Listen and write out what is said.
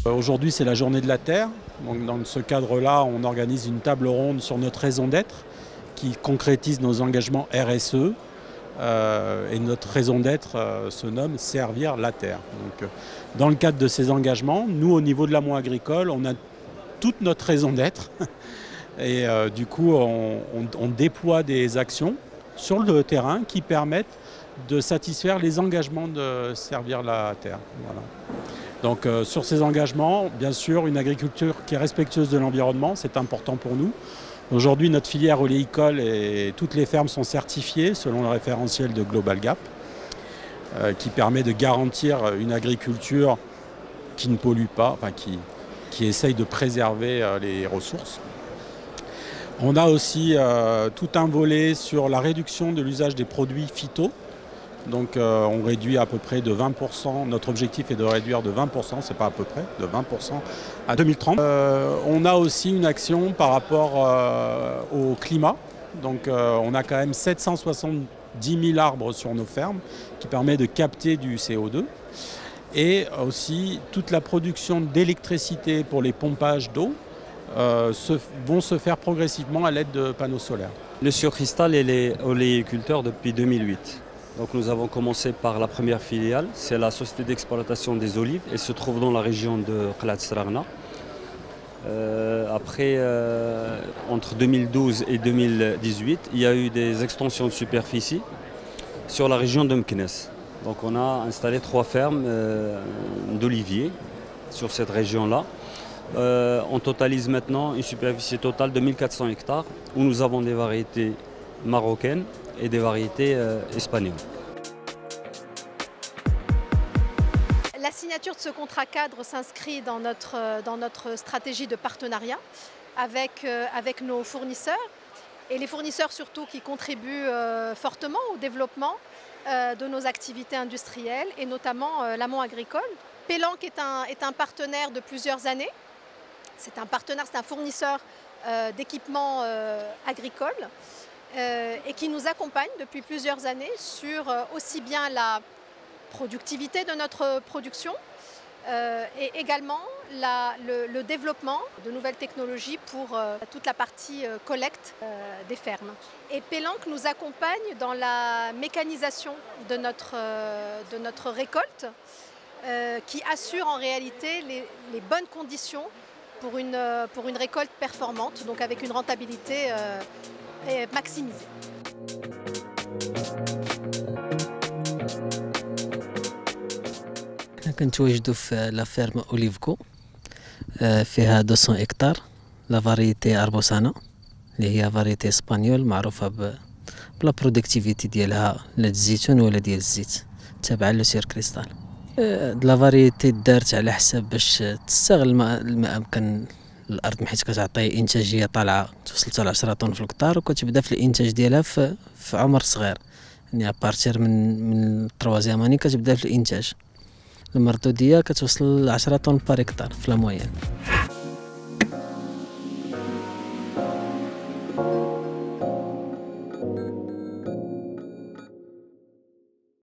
Aujourd'hui, c'est la journée de la Terre. Donc, dans ce cadre-là, on organise une table ronde sur notre raison d'être qui concrétise nos engagements RSE. Et notre raison d'être se nomme Servir la Terre. Donc, dans le cadre de ces engagements, nous, au niveau de l'amont agricole, on a toute notre raison d'être. Et du coup, on déploie des actions sur le terrain qui permettent de satisfaire les engagements de servir la terre. Voilà. Donc sur ces engagements, bien sûr, une agriculture qui est respectueuse de l'environnement, c'est important pour nous. Aujourd'hui, notre filière oléicole et toutes les fermes sont certifiées selon le référentiel de Global Gap, qui permet de garantir une agriculture qui ne pollue pas, enfin, qui essaye de préserver les ressources. On a aussi tout un volet sur la réduction de l'usage des produits phyto. Donc on réduit à peu près de 20%. Notre objectif est de réduire de 20%, c'est pas à peu près, de 20% à 2030. On a aussi une action par rapport au climat. Donc on a quand même 770 000 arbres sur nos fermes qui permet de capter du CO2. Et aussi toute la production d'électricité pour les pompages d'eau vont se faire progressivement à l'aide de panneaux solaires. Le Cristal est oléiculteur depuis 2008. Donc nous avons commencé par la première filiale, c'est la société d'exploitation des olives. Elle se trouve dans la région de Qlat Sragna. Après, entre 2012 et 2018, il y a eu des extensions de superficie sur la région de Meknès. Donc on a installé 3 fermes d'oliviers sur cette région-là. On totalise maintenant une superficie totale de 1400 hectares où nous avons des variétés marocaines et des variétés espagnoles. La signature de ce contrat cadre s'inscrit dans notre stratégie de partenariat avec nos fournisseurs et les fournisseurs surtout qui contribuent fortement au développement de nos activités industrielles et notamment l'amont agricole. Pelanc est un partenaire de plusieurs années. C'est un partenaire, c'est un fournisseur d'équipements agricoles et qui nous accompagne depuis plusieurs années sur aussi bien la productivité de notre production et également le développement de nouvelles technologies pour toute la partie collecte des fermes. Et Pelanc nous accompagne dans la mécanisation de notre récolte qui assure en réalité les bonnes conditions pour une récolte performante, donc avec une rentabilité maximisée. كنتواجدوا في لا فيرم اوليفكو فيها 200 هكتار لا فاريتي اربوسانا اللي هي فاريتي اسبانيول معروفه بلا برودكتيفيتي ديالها لا الزيتون ولا ديال الزيت تابعه لو سير كريستال. لا فاريتي دارت على حساب باش تستغل الماء امكن الارض حيت كتعطي انتاجيه طالعه توصل حتى ل 10 طن في الكتار وكتبدا في الانتاج ديالها في عمر صغير يعني ابارتير من 3 اني كتبدا في الانتاج. المردوديه كتوصل ل 10 طن بار هكتار في لا موين.